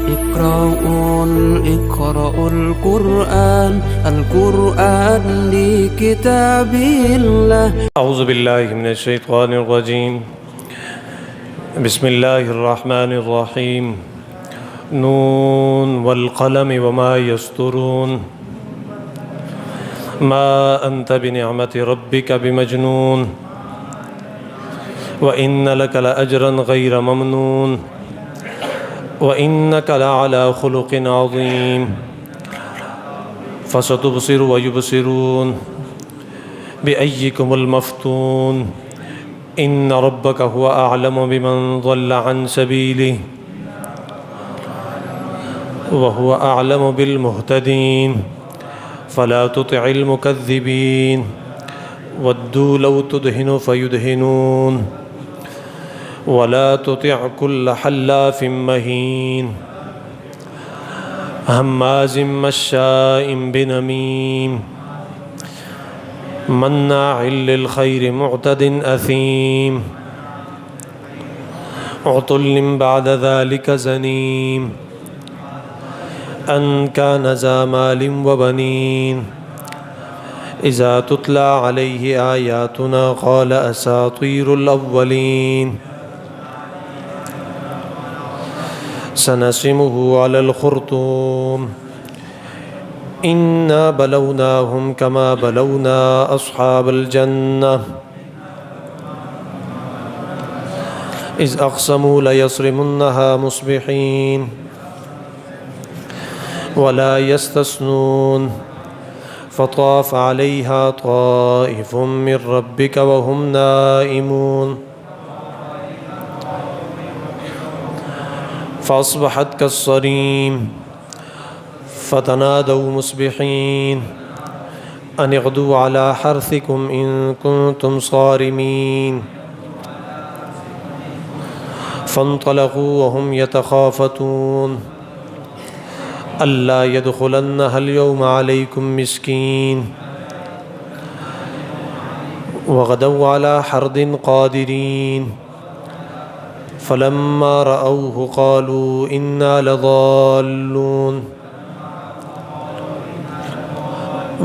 اقرأوا القرآن لكتاب الله. أعوذ بالله من الشيطان الرجيم. بسم الله الرحمن الرحيم. نون والقلم وما يسطرون. ما أنت بنعمة ربك بمجنون. وإن لك لأجرا غير ممنون. وإنك لعلى خلق عظيم. فستبصر ويبصرون بأيكم المفتون. إن ربك هو أعلم بمن ضل عن سبيله وهو أعلم بالمهتدين. فلا تطع المكذبين ودوا لو تدهن فيدهنون. ولا تطع كل حلاف مهين هماز مشاء بنميم مناع للخير معتد أثيم عتل بعد ذلك زنيم أن كان ذا مال وبنين. إذا تتلى عليه آياتنا قال أساطير الأولين. سنسمه على الخرطوم. إنا بلوناهم كما بلونا أصحاب الجنة إذ أقسموا ليصرمنها مصبحين ولا يستثنون. فطاف عليها طائف من ربك وهم نائمون. فأصبحت كالصريم. فتنادوا مصبحين أن اغدوا على حرثكم إن كنتم صارمين. فانطلقوا وهم يتخافتون ألا يدخلنها اليوم عليكم مسكين. وغدوا على حرد قادرين. فلما رأوه قالوا إنا لضالون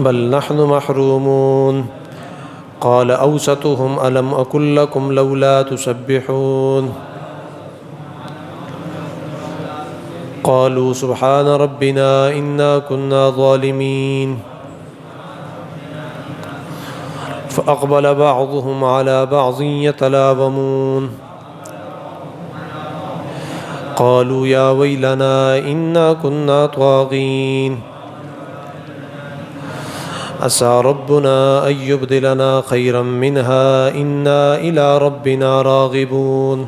بل نحن محرومون. قال أوسطهم ألم أقل لكم لولا تسبحون. قالوا سبحان ربنا إنا كنا ظالمين. فأقبل بعضهم على بعض يتلاومون. قالوا يا ويلنا إنا كنا طاغين. عسى ربنا أن يبدلنا خيرا منها إنا إلى ربنا راغبون.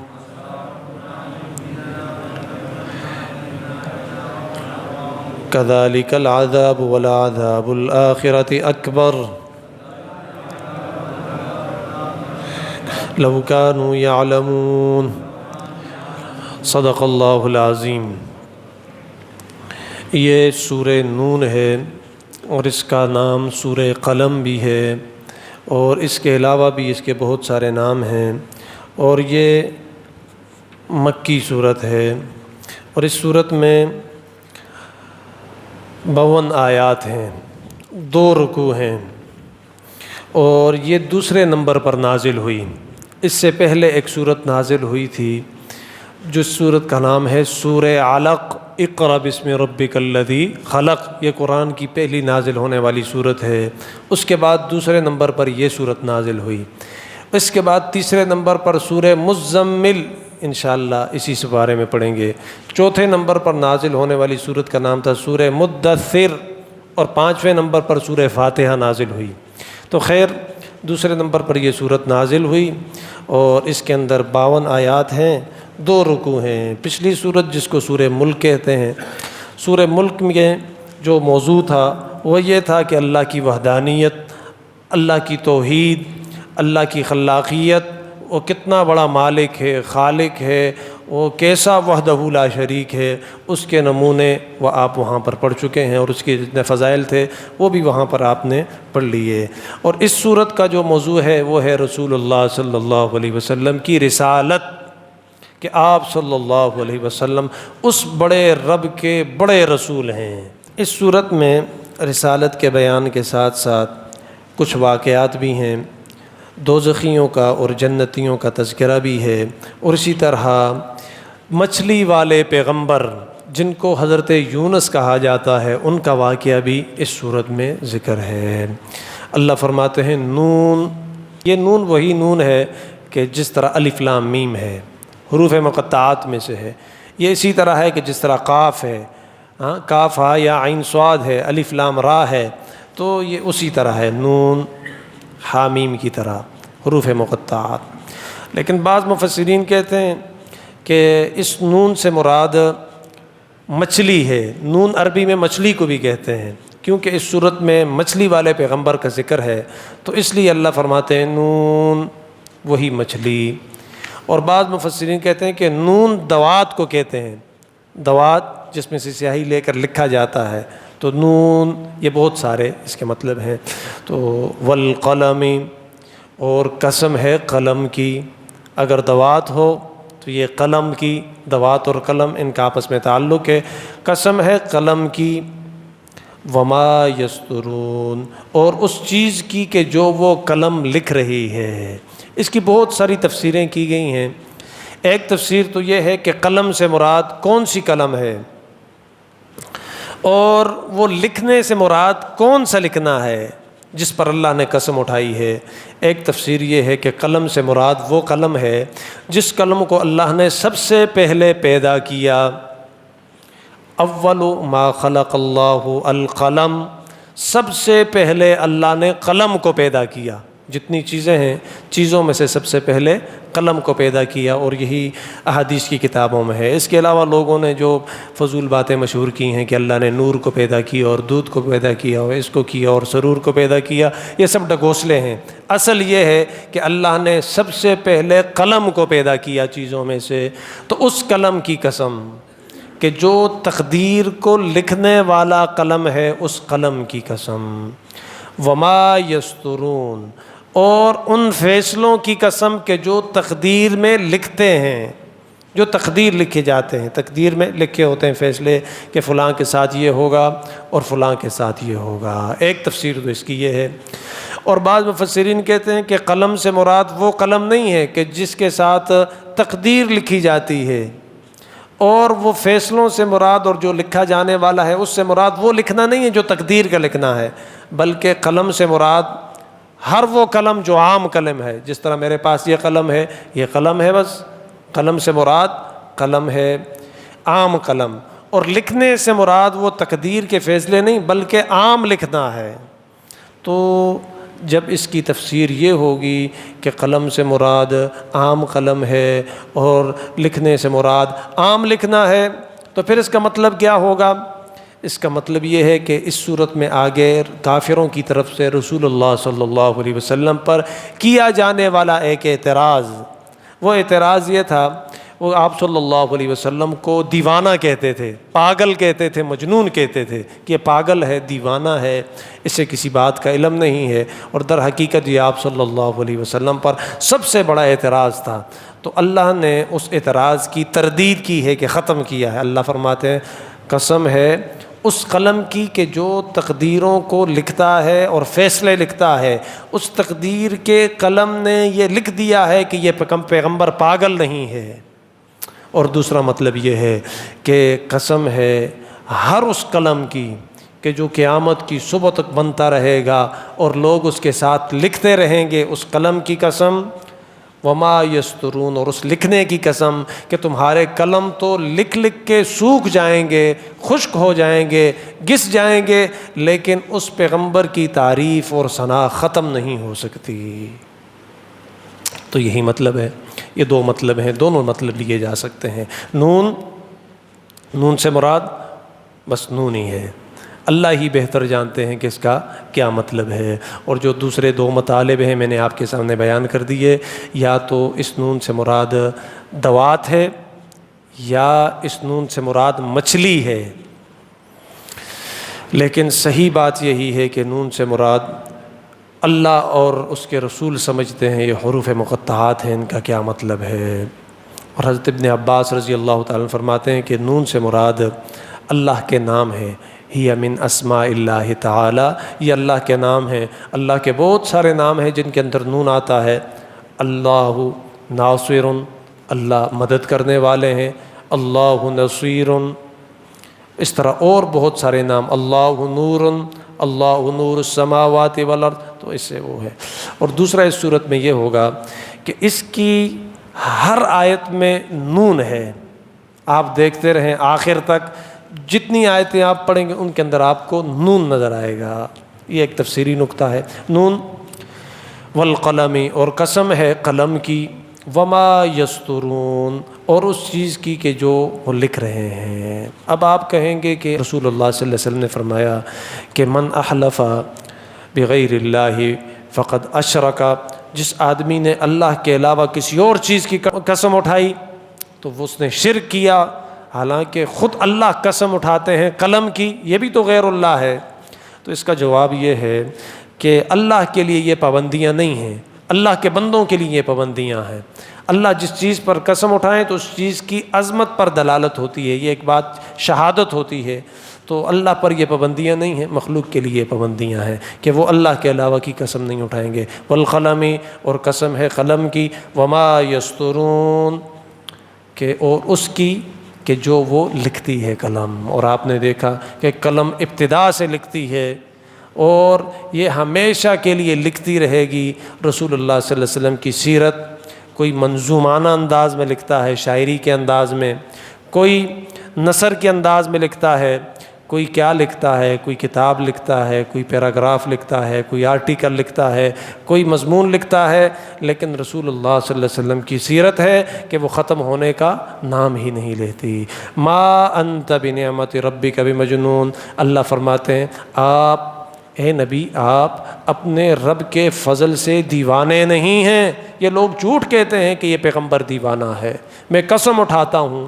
كذلك العذاب ولعذاب الآخرة أكبر لو كانوا يعلمون. صدق اللہ العظیم. یہ سورہ نون ہے اور اس کا نام سورہ قلم بھی ہے اور اس کے علاوہ بھی اس کے بہت سارے نام ہیں اور یہ مکی صورت ہے اور اس صورت میں 52 آیات ہیں، 2 رکوع ہیں اور یہ دوسرے نمبر پر نازل ہوئی. اس سے پہلے ایک صورت نازل ہوئی تھی جس صورت کا نام ہے سورہ علق. اقرأ بسم ربک الذی خلق. یہ قرآن کی پہلی نازل ہونے والی صورت ہے. اس کے بعد دوسرے نمبر پر یہ صورت نازل ہوئی. اس کے بعد تیسرے نمبر پر سورہ مزمل انشاءاللہ اسی سے بارے میں پڑھیں گے. چوتھے نمبر پر نازل ہونے والی صورت کا نام تھا سورہ مدثر اور 5ویں نمبر پر سورہ فاتحہ نازل ہوئی. تو خیر دوسرے نمبر پر یہ صورت نازل ہوئی اور اس کے اندر 52 آیات ہیں، 2 رکوع ہیں. پچھلی صورت جس کو سورہ ملک کہتے ہیں، سورہ ملک میں جو موضوع تھا وہ یہ تھا کہ اللہ کی وحدانیت، اللہ کی توحید، اللہ کی خلاقیت، وہ کتنا بڑا مالک ہے، خالق ہے، وہ کیسا وحدہ لا شریک ہے، اس کے نمونے وہ آپ وہاں پر پڑھ چکے ہیں اور اس کے جتنے فضائل تھے وہ بھی وہاں پر آپ نے پڑھ لیے. اور اس صورت کا جو موضوع ہے وہ ہے رسول اللہ صلی اللہ علیہ وسلم کی رسالت، کہ آپ صلی اللہ علیہ وسلم اس بڑے رب کے بڑے رسول ہیں۔ اس صورت میں رسالت کے بیان کے ساتھ ساتھ کچھ واقعات بھی ہیں، دوزخیوں کا اور جنتیوں کا تذکرہ بھی ہے، اور اسی طرح مچھلی والے پیغمبر جن کو حضرت یونس کہا جاتا ہے ان کا واقعہ بھی اس صورت میں ذکر ہے۔ اللہ فرماتے ہیں نون، یہ نون وہی نون ہے کہ جس طرح الف لام میم ہے، حروف مقطعات میں سے ہے۔ یہ اسی طرح ہے کہ جس طرح قاف ہے، کاف ہا یا عین صاد ہے، الف لام را ہے، تو یہ اسی طرح ہے نون حامیم کی طرح حروف مقطعات۔ لیکن بعض مفسرین کہتے ہیں کہ اس نون سے مراد مچھلی ہے۔ نون عربی میں مچھلی کو بھی کہتے ہیں، کیونکہ اس صورت میں مچھلی والے پیغمبر کا ذکر ہے، تو اس لیے اللہ فرماتے ہیں نون وہی مچھلی۔ اور بعض مفسرین کہتے ہیں کہ نون دوات کو کہتے ہیں، دوات جس میں سے سیاہی لے کر لکھا جاتا ہے، تو نون یہ بہت سارے اس کے مطلب ہیں۔ تو والقلم، اور قسم ہے قلم کی، اگر دوات ہو تو یہ قلم کی، دوات اور قلم ان کا آپس میں تعلق ہے، قسم ہے قلم کی، وما یسترون، اور اس چیز کی کہ جو وہ قلم لکھ رہی ہے۔ اس کی بہت ساری تفسیریں کی گئی ہیں۔ ایک تفسیر تو یہ ہے کہ قلم سے مراد کون سی قلم ہے، اور وہ لکھنے سے مراد کون سا لکھنا ہے جس پر اللہ نے قسم اٹھائی ہے۔ ایک تفسیر یہ ہے کہ قلم سے مراد وہ قلم ہے جس قلم کو اللہ نے سب سے پہلے پیدا کیا۔ اول ما خلق اللہ القلم، سب سے پہلے اللہ نے قلم کو پیدا کیا۔ جتنی چیزیں ہیں چیزوں میں سے سب سے پہلے قلم کو پیدا کیا، اور یہی احادیث کی کتابوں میں ہے۔ اس کے علاوہ لوگوں نے جو فضول باتیں مشہور کی ہیں کہ اللہ نے نور کو پیدا کیا اور دودھ کو پیدا کیا اور اس کو کیا اور سرور کو پیدا کیا، یہ سب ڈگوسلے ہیں۔ اصل یہ ہے کہ اللہ نے سب سے پہلے قلم کو پیدا کیا چیزوں میں سے، تو اس قلم کی قسم کہ جو تقدیر کو لکھنے والا قلم ہے، اس قلم کی قسم۔ وما یسترون، اور ان فیصلوں کی قسم کہ جو تقدیر میں لکھتے ہیں، جو تقدیر لکھے جاتے ہیں، تقدیر میں لکھے ہوتے ہیں فیصلے کہ فلاں کے ساتھ یہ ہوگا اور فلاں کے ساتھ یہ ہوگا۔ ایک تفسیر تو اس کی یہ ہے۔ اور بعض مفسرین کہتے ہیں کہ قلم سے مراد وہ قلم نہیں ہے کہ جس کے ساتھ تقدیر لکھی جاتی ہے، اور وہ فیصلوں سے مراد اور جو لکھا جانے والا ہے اس سے مراد وہ لکھنا نہیں ہے جو تقدیر کا لکھنا ہے، بلکہ قلم سے مراد ہر وہ قلم جو عام قلم ہے۔ جس طرح میرے پاس یہ قلم ہے، یہ قلم ہے، بس قلم سے مراد قلم ہے عام قلم، اور لکھنے سے مراد وہ تقدیر کے فیصلے نہیں بلکہ عام لکھنا ہے۔ تو جب اس کی تفسیر یہ ہوگی کہ قلم سے مراد عام قلم ہے اور لکھنے سے مراد عام لکھنا ہے، تو پھر اس کا مطلب کیا ہوگا؟ اس کا مطلب یہ ہے کہ اس صورت میں آگے کافروں کی طرف سے رسول اللہ صلی اللہ علیہ وسلم پر کیا جانے والا ایک اعتراض، وہ اعتراض یہ تھا، وہ آپ صلی اللہ علیہ وسلم کو دیوانہ کہتے تھے، پاگل کہتے تھے، مجنون کہتے تھے کہ یہ پاگل ہے، دیوانہ ہے، اسے کسی بات کا علم نہیں ہے، اور در حقیقت یہ آپ صلی اللہ علیہ وسلم پر سب سے بڑا اعتراض تھا۔ تو اللہ نے اس اعتراض کی تردید کی ہے کہ ختم کیا ہے۔ اللہ فرماتے ہیں قسم ہے اس قلم کی کہ جو تقدیروں کو لکھتا ہے اور فیصلے لکھتا ہے، اس تقدیر کے قلم نے یہ لکھ دیا ہے کہ یہ پیغمبر پاگل نہیں ہے۔ اور دوسرا مطلب یہ ہے کہ قسم ہے ہر اس قلم کی کہ جو قیامت کی صبح تک بنتا رہے گا اور لوگ اس کے ساتھ لکھتے رہیں گے، اس قلم کی قسم، وما یسترون، اور اس لکھنے کی قسم کہ تمہارے قلم تو لکھ لکھ کے سوکھ جائیں گے، خشک ہو جائیں گے، گس جائیں گے، لیکن اس پیغمبر کی تعریف اور ثنا ختم نہیں ہو سکتی۔ تو یہی مطلب ہے، یہ دو مطلب ہیں، دونوں مطلب لیے جا سکتے ہیں۔ نون سے مراد بس نون ہی ہے، اللہ ہی بہتر جانتے ہیں کہ اس کا کیا مطلب ہے۔ اور جو دوسرے دو مطالب ہیں میں نے آپ کے سامنے بیان کر دیے، یا تو اس نون سے مراد دوات ہے یا اس نون سے مراد مچھلی ہے، لیکن صحیح بات یہی ہے کہ نون سے مراد اللہ اور اس کے رسول سمجھتے ہیں یہ حروف مقطعات ہیں، ان کا کیا مطلب ہے۔ اور حضرت ابن عباس رضی اللہ تعالیٰ عنہ فرماتے ہیں کہ نون سے مراد اللہ کے نام ہے، ہی من اسماء اللہ تعالی، یہ اللہ کے نام ہیں۔ اللہ کے بہت سارے نام ہیں جن کے اندر نون آتا ہے۔ اللہ ناصر، اللہ مدد کرنے والے ہیں، اللہ نصیر، اس طرح اور بہت سارے نام، اللہ نور، اللہ نور السماوات والارض، تو اس سے وہ ہے۔ اور دوسرا اس صورت میں یہ ہوگا کہ اس کی ہر آیت میں نون ہے، آپ دیکھتے رہیں آخر تک جتنی آیتیں آپ پڑھیں گے ان کے اندر آپ کو نون نظر آئے گا۔ یہ ایک تفسیری نکتہ ہے۔ نون والقلم، اور قسم ہے قلم کی، وما یسترون، اور اس چیز کی کہ جو وہ لکھ رہے ہیں۔ اب آپ کہیں گے کہ رسول اللہ صلی اللہ علیہ وسلم نے فرمایا کہ من احلف بغیر اللہ فقد اشرک، جس آدمی نے اللہ کے علاوہ کسی اور چیز کی قسم اٹھائی تو وہ اس نے شرک کیا۔ حالانکہ خود اللہ قسم اٹھاتے ہیں قلم کی، یہ بھی تو غیر اللہ ہے۔ تو اس کا جواب یہ ہے کہ اللہ کے لیے یہ پابندیاں نہیں ہیں، اللہ کے بندوں کے لیے یہ پابندیاں ہیں۔ اللہ جس چیز پر قسم اٹھائیں تو اس چیز کی عظمت پر دلالت ہوتی ہے، یہ ایک بات شہادت ہوتی ہے۔ تو اللہ پر یہ پابندیاں نہیں ہیں، مخلوق کے لیے یہ پابندیاں ہیں کہ وہ اللہ کے علاوہ کی قسم نہیں اٹھائیں گے۔ والقلم، اور قسم ہے قلم کی، وما یسترون، کہ اور اس کی کہ جو وہ لکھتی ہے قلم۔ اور آپ نے دیکھا کہ قلم ابتدا سے لکھتی ہے اور یہ ہمیشہ کے لیے لکھتی رہے گی۔ رسول اللہ صلی اللہ علیہ وسلم کی سیرت کوئی منظومانہ انداز میں لکھتا ہے، شاعری کے انداز میں، کوئی نثر کے انداز میں لکھتا ہے، کوئی کیا لکھتا ہے، کوئی کتاب لکھتا ہے، کوئی پیراگراف لکھتا ہے، کوئی آرٹیکل لکھتا ہے، کوئی مضمون لکھتا ہے، لیکن رسول اللہ صلی اللہ علیہ وسلم کی سیرت ہے کہ وہ ختم ہونے کا نام ہی نہیں لیتی۔ ما انت بنعمت ربک بمجنون، اللہ فرماتے ہیں آپ اے نبی آپ اپنے رب کے فضل سے دیوانے نہیں ہیں۔ یہ لوگ جھوٹ کہتے ہیں کہ یہ پیغمبر دیوانہ ہے، میں قسم اٹھاتا ہوں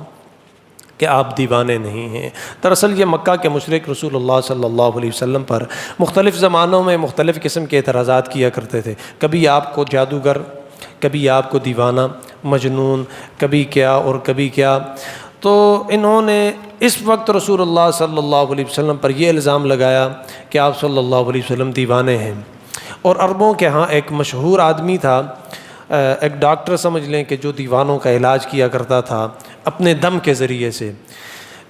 کہ آپ دیوانے نہیں ہیں۔ دراصل یہ مکہ کے مشرک رسول اللہ صلی اللہ علیہ وسلم پر مختلف زمانوں میں مختلف قسم کے اعتراضات کیا کرتے تھے، کبھی آپ کو جادوگر، کبھی آپ کو دیوانہ، مجنون، کبھی کیا اور کبھی کیا۔ تو انہوں نے اس وقت رسول اللہ صلی اللہ علیہ وسلم پر یہ الزام لگایا کہ آپ صلی اللہ علیہ وسلم دیوانے ہیں۔ اور عربوں کے ہاں ایک مشہور آدمی تھا، ایک ڈاکٹر سمجھ لیں کہ جو دیوانوں کا علاج کیا کرتا تھا اپنے دم کے ذریعے سے،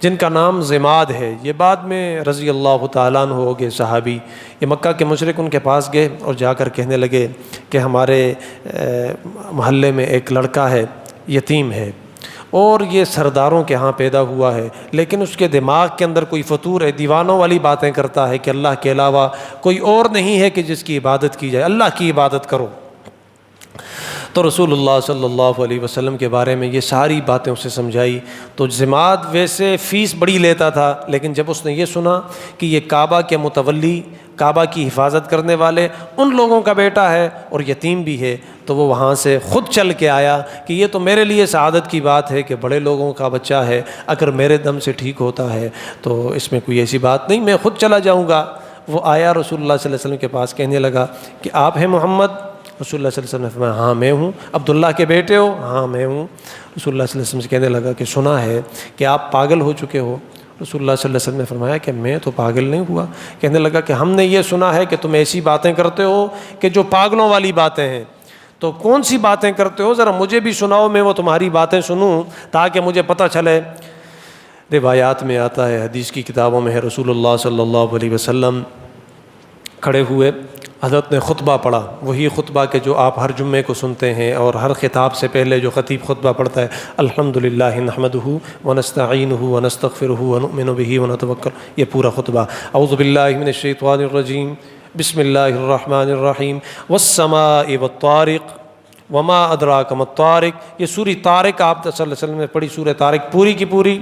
جن کا نام ضماد ہے۔ یہ بعد میں رضی اللہ تعالیٰ عنہ ہو گئے صحابی۔ یہ مکہ کے مشرک ان کے پاس گئے اور جا کر کہنے لگے کہ ہمارے محلے میں ایک لڑکا ہے، یتیم ہے، اور یہ سرداروں کے ہاں پیدا ہوا ہے، لیکن اس کے دماغ کے اندر کوئی فطور ہے، دیوانوں والی باتیں کرتا ہے کہ اللہ کے علاوہ کوئی اور نہیں ہے کہ جس کی عبادت کی جائے، اللہ کی عبادت کرو۔ تو رسول اللہ صلی اللہ علیہ وسلم کے بارے میں یہ ساری باتیں اسے سمجھائی۔ تو ضماد ویسے فیس بڑی لیتا تھا، لیکن جب اس نے یہ سنا کہ یہ کعبہ کے متولی، کعبہ کی حفاظت کرنے والے ان لوگوں کا بیٹا ہے اور یتیم بھی ہے، تو وہ وہاں سے خود چل کے آیا کہ یہ تو میرے لیے سعادت کی بات ہے کہ بڑے لوگوں کا بچہ ہے، اگر میرے دم سے ٹھیک ہوتا ہے تو اس میں کوئی ایسی بات نہیں، میں خود چلا جاؤں گا۔ وہ آیا رسول اللہ صلی اللہ علیہ وسلم کے پاس، کہنے لگا کہ آپ ہیں محمد؟ رسول اللہ صلی اللہ علیہ وسلم نے فرمایا ہاں میں ہوں۔ عبداللہ کے بیٹے ہو؟ ہاں میں ہوں۔ رسول اللہ صلی اللہ علیہ وسلم سے کہنے لگا کہ سنا ہے کہ آپ پاگل ہو چکے ہو۔ رسول اللہ صلی اللہ علیہ وسلم نے فرمایا کہ میں تو پاگل نہیں ہوا۔ کہنے لگا کہ ہم نے یہ سنا ہے کہ تم ایسی باتیں کرتے ہو کہ جو پاگلوں والی باتیں ہیں، تو کون سی باتیں کرتے ہو ذرا مجھے بھی سناؤ، میں وہ تمہاری باتیں سنوں تاکہ مجھے پتہ چلے۔ روایات میں آتا ہے، حدیث کی کتابوں میں ہے، رسول اللہ صلی اللہ علیہ وسلم کھڑے ہوئے، حضرت نے خطبہ پڑھا، وہی خطبہ کہ جو آپ ہر جمعے کو سنتے ہیں، اور ہر خطاب سے پہلے جو خطیب خطبہ پڑھتا ہے، الحمدللہ نحمدہ ونستعینہ ونستغفرہ ونؤمن بہ ونتوکل، یہ پورا خطبہ۔ اعوذ باللہ من الشیطان الرجیم، بسم اللہ الرحمن الرحیم، والسماء والطارق وما ادراک ما الطارق۔ یہ سورہ طارق آپ صلی اللہ علیہ وسلم نے پڑھی، سورہ طارق پوری کی پوری۔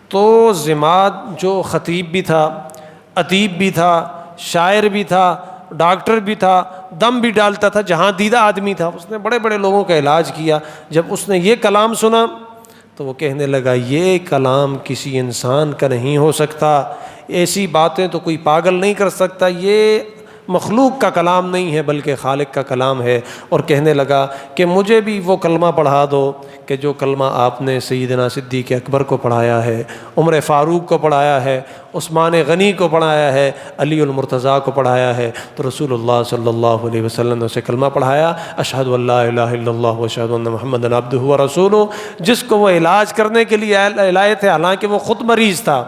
تو ضماد جو خطیب بھی تھا، ادیب بھی تھا، شاعر بھی تھا، ڈاکٹر بھی تھا، دم بھی ڈالتا تھا، جہاں دیدہ آدمی تھا، اس نے بڑے بڑے لوگوں کا علاج کیا۔ جب اس نے یہ کلام سنا تو وہ کہنے لگا یہ کلام کسی انسان کا نہیں ہو سکتا، ایسی باتیں تو کوئی پاگل نہیں کر سکتا، یہ مخلوق کا کلام نہیں ہے بلکہ خالق کا کلام ہے، اور کہنے لگا کہ مجھے بھی وہ کلمہ پڑھا دو کہ جو کلمہ آپ نے سیدنا صدیق اکبر کو پڑھایا ہے، عمر فاروق کو پڑھایا ہے، عثمان غنی کو پڑھایا ہے، علی المرتضیٰ کو پڑھایا ہے۔ تو رسول اللہ صلی اللہ علیہ وسلم نے اسے کلمہ پڑھایا، اشہد ان لا الہ الا اللہ واشہد ان محمد عبدہ ورسولہ، جس کو وہ علاج کرنے کے لیے لائے تھے، حالانکہ وہ خود مریض تھا۔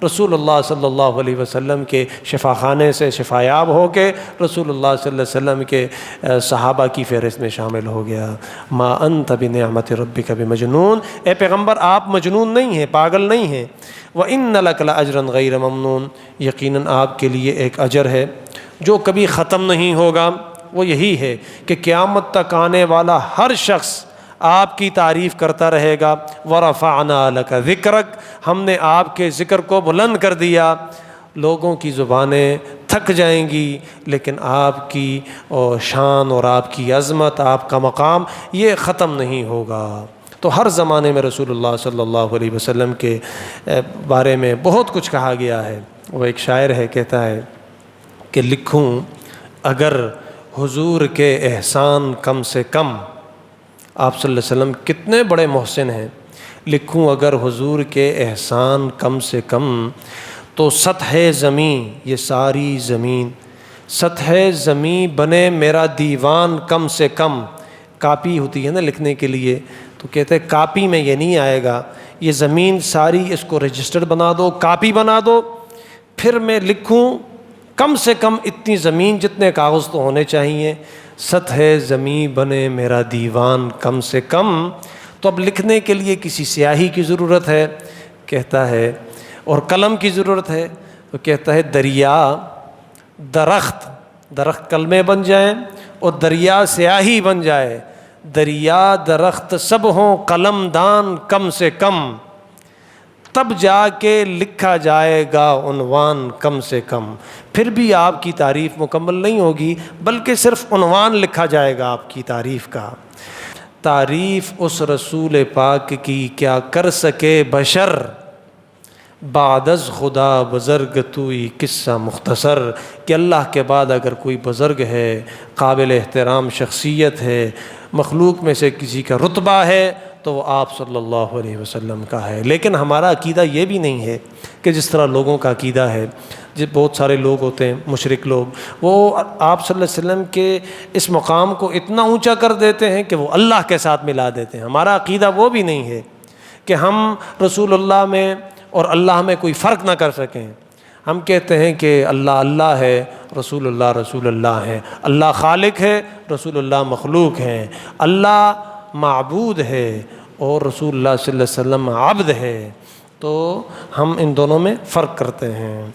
رسول اللہ صلی اللہ علیہ وسلم کے شفا خانے سے شفا یاب ہو کے رسول اللہ صلی اللہ علیہ وسلم کے صحابہ کی فہرست میں شامل ہو گیا۔ ما انت بنعمت ربک بمجنون، اے پیغمبر آپ مجنون نہیں ہیں، پاگل نہیں ہیں۔ وَإِنَّ لَكَ لَأَجْرًا غَيْرَ مَمْنُونٍ، یقیناً آپ کے لیے ایک اجر ہے جو کبھی ختم نہیں ہوگا، وہ یہی ہے کہ قیامت تک آنے والا ہر شخص آپ کی تعریف کرتا رہے گا۔ وَرَفَعْنَا لَكَ ذِكْرَكَ، ہم نے آپ کے ذکر کو بلند کر دیا۔ لوگوں کی زبانیں تھک جائیں گی لیکن آپ کی شان اور آپ کی عظمت، آپ کا مقام یہ ختم نہیں ہوگا۔ تو ہر زمانے میں رسول اللہ صلی اللہ علیہ وسلم کے بارے میں بہت کچھ کہا گیا ہے۔ وہ ایک شاعر ہے، کہتا ہے کہ لکھوں اگر حضور کے احسان کم سے کم، آپ صلی اللہ علیہ وسلم کتنے بڑے محسن ہیں، لکھوں اگر حضور کے احسان کم سے کم تو سطح زمین، یہ ساری زمین، سطح زمین بنے میرا دیوان کم سے کم۔ کاپی ہوتی ہے نا لکھنے کے لیے، تو کہتے ہیں کاپی میں یہ نہیں آئے گا، یہ زمین ساری اس کو رجسٹرڈ بنا دو، کاپی بنا دو، پھر میں لکھوں کم سے کم اتنی زمین جتنے کاغذ تو ہونے چاہیے، سطح زمیں بنے میرا دیوان کم سے کم۔ تو اب لکھنے کے لیے کسی سیاہی کی ضرورت ہے، کہتا ہے، اور قلم کی ضرورت ہے، تو کہتا ہے دریا، درخت کلمے بن جائیں اور دریا سیاہی بن جائے، دریا درخت سب ہوں قلم دان کم سے کم، تب جا کے لکھا جائے گا عنوان کم سے کم۔ پھر بھی آپ کی تعریف مکمل نہیں ہوگی بلکہ صرف عنوان لکھا جائے گا آپ کی تعریف کا۔ تعریف اس رسول پاک کی کیا کر سکے بشر، بعد از خدا بزرگ توئی قصہ مختصر، کہ اللہ کے بعد اگر کوئی بزرگ ہے، قابل احترام شخصیت ہے، مخلوق میں سے کسی کا رتبہ ہے تو وہ آپ صلی اللہ علیہ وسلم کا ہے۔ لیکن ہمارا عقیدہ یہ بھی نہیں ہے کہ جس طرح لوگوں کا عقیدہ ہے، بہت سارے لوگ ہوتے ہیں مشرک لوگ، وہ آپ صلی اللہ علیہ وسلم کے اس مقام کو اتنا اونچا کر دیتے ہیں کہ وہ اللہ کے ساتھ ملا دیتے ہیں۔ ہمارا عقیدہ وہ بھی نہیں ہے کہ ہم رسول اللہ میں اور اللہ میں کوئی فرق نہ کر سکیں۔ ہم کہتے ہیں کہ اللہ اللہ ہے، رسول اللہ ہے، اللہ خالق ہے، رسول اللہ مخلوق ہیں، اللہ معبود ہے اور رسول اللہ صلی اللہ علیہ وسلم عبد ہے، تو ہم ان دونوں میں فرق کرتے ہیں۔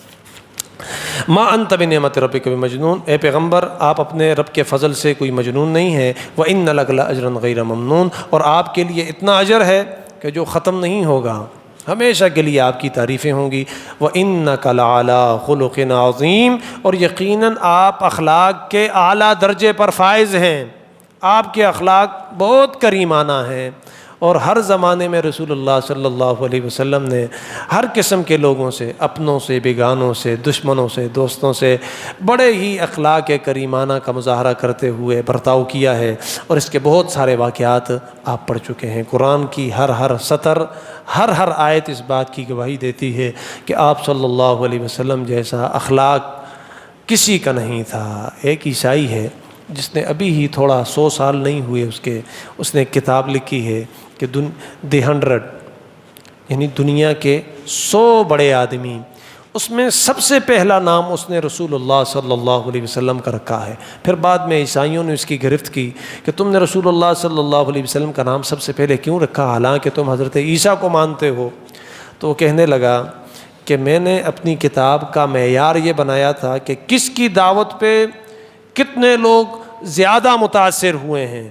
ما انت بنعمت ربک بمجنون، اے پیغمبر آپ اپنے رب کے فضل سے کوئی مجنون نہیں ہے۔ وَإِنَّ لَكَ لَأَجْرًا غَيْرَ مَمْنُونٍ، اور آپ کے لیے اتنا اجر ہے کہ جو ختم نہیں ہوگا، ہمیشہ کے لیے آپ کی تعریفیں ہوں گی۔ وَإِنَّكَ لَعَلَىٰ خُلُقٍ عَظِيمٍ، اور یقیناً آپ اخلاق کے اعلیٰ درجے پر فائز ہیں، آپ کے اخلاق بہت کریمانہ ہیں۔ اور ہر زمانے میں رسول اللہ صلی اللہ علیہ وسلم نے ہر قسم کے لوگوں سے، اپنوں سے، بیگانوں سے، دشمنوں سے، دوستوں سے بڑے ہی اخلاق کریمانہ کا مظاہرہ کرتے ہوئے برتاؤ کیا ہے، اور اس کے بہت سارے واقعات آپ پڑھ چکے ہیں۔ قرآن کی ہر سطر، ہر آیت اس بات کی گواہی دیتی ہے کہ آپ صلی اللہ علیہ وسلم جیسا اخلاق کسی کا نہیں تھا۔ ایک عیسائی ہے جس نے ابھی ہی تھوڑا 100 سال نہیں ہوئے اس نے ایک کتاب لکھی ہے کہ دی 100، یعنی دنیا کے 100 بڑے آدمی، اس میں سب سے پہلا نام اس نے رسول اللہ صلی اللہ علیہ وسلم کا رکھا ہے۔ پھر بعد میں عیسائیوں نے اس کی گرفت کی کہ تم نے رسول اللہ صلی اللہ علیہ وسلم کا نام سب سے پہلے کیوں رکھا حالانکہ تم حضرت عیسیٰ کو مانتے ہو؟ تو وہ کہنے لگا کہ میں نے اپنی کتاب کا معیار یہ بنایا تھا کہ کس کی دعوت پہ کتنے لوگ زیادہ متاثر ہوئے ہیں،